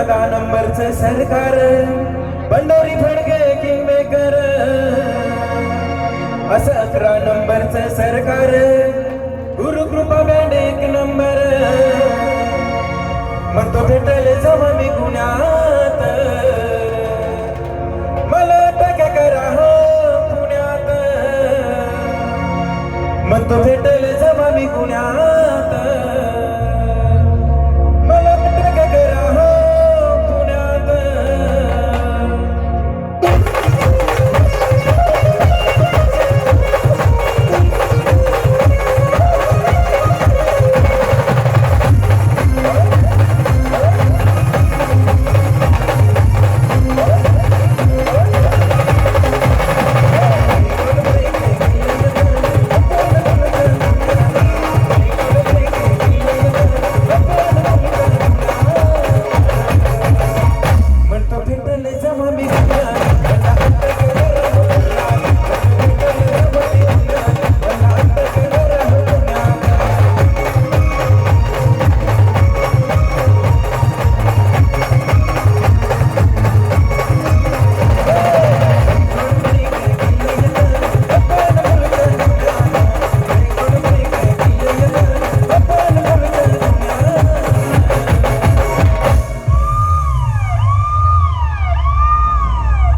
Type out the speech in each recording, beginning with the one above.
10 नंबरचं सरकार बंडोरी फडके किंगमेकर असं 11 नंबरचं सरकार गुरुकृपा बँड 1 नंबर म्हणतो भेटले जेव्हा मी गुन्ह्यात मला टाक्या करा हो पुण्यात म्हणतो भेटले जेव्हा मी गुन्ह्यात मला टाक्या करा हो पुण्यात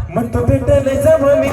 म्हणतो भेटले जेव्हा मी